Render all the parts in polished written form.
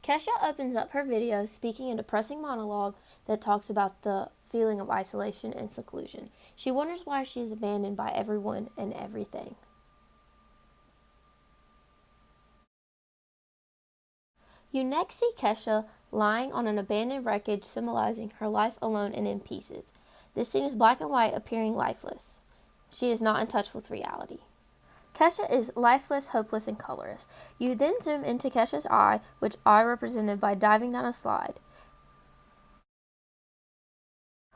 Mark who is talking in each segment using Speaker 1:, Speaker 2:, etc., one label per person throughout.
Speaker 1: Kesha opens up her video speaking a depressing monologue that talks about the feeling of isolation and seclusion. She wonders why she is abandoned by everyone and everything. You next see Kesha lying on an abandoned wreckage symbolizing her life alone and in pieces. This scene is black and white, appearing lifeless. She is not in touch with reality. Kesha is lifeless, hopeless, and colorless. You then zoom into Kesha's eye, which eye represented by diving down a slide.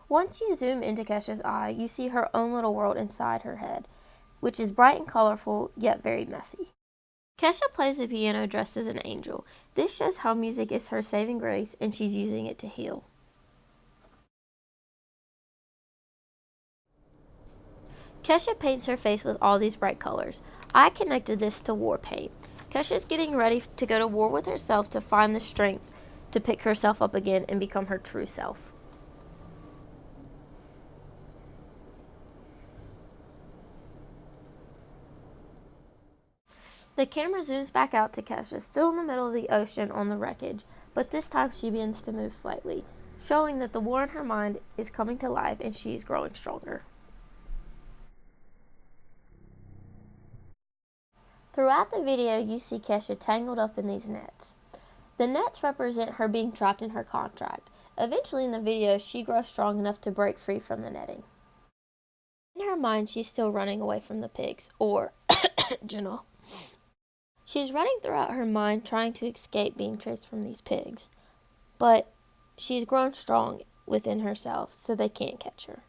Speaker 1: Once you zoom into Kesha's eye, you see her own little world inside her head, which is bright and colorful, yet very messy. Kesha plays the piano dressed as an angel. This shows how music is her saving grace and she's using it to heal. Kesha paints her face with all these bright colors. I connected this to war paint. Kesha's getting ready to go to war with herself to find the strength to pick herself up again and become her true self. The camera zooms back out to Kesha, still in the middle of the ocean on the wreckage, but this time she begins to move slightly, showing that the war in her mind is coming to life and she's growing stronger. Throughout the video, you see Kesha tangled up in these nets. The nets represent her being trapped in her contract. Eventually in the video, she grows strong enough to break free from the netting. In her mind, she's still running away from the pigs, or Janelle. She's running throughout her mind trying to escape being chased from these pigs, but she's grown strong within herself so they can't catch her.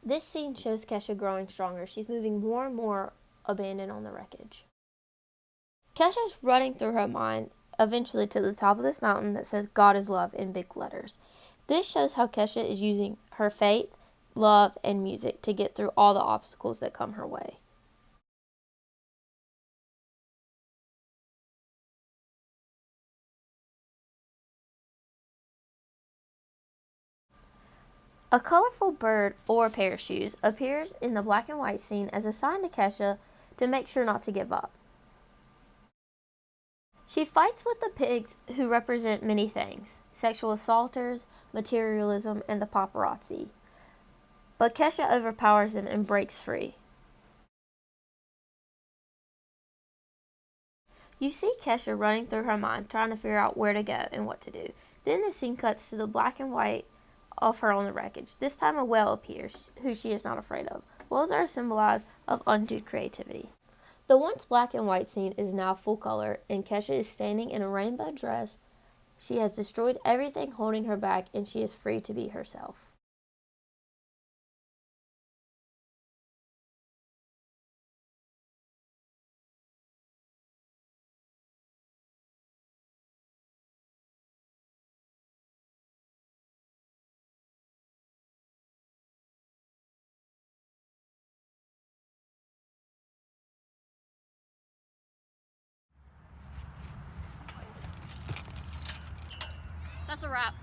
Speaker 1: This scene shows Kesha growing stronger. She's moving more and more abandoned on the wreckage. Kesha's running through her mind, eventually to the top of this mountain that says God is love in big letters. This shows how Kesha is using her faith, love, and music to get through all the obstacles that come her way. A colorful bird or pair of shoes appears in the black and white scene as a sign to Kesha to make sure not to give up. She fights with the pigs who represent many things: sexual assaulters, materialism, and the paparazzi. But Kesha overpowers them and breaks free. You see Kesha running through her mind, trying to figure out where to go and what to do. Then the scene cuts to the black and white of her on the wreckage. This time a whale appears, who she is not afraid of. Whales are a symbol of undue creativity. The once black and white scene is now full color, and Kesha is standing in a rainbow dress. She has destroyed everything holding her back, and she is free to be herself. That's a wrap.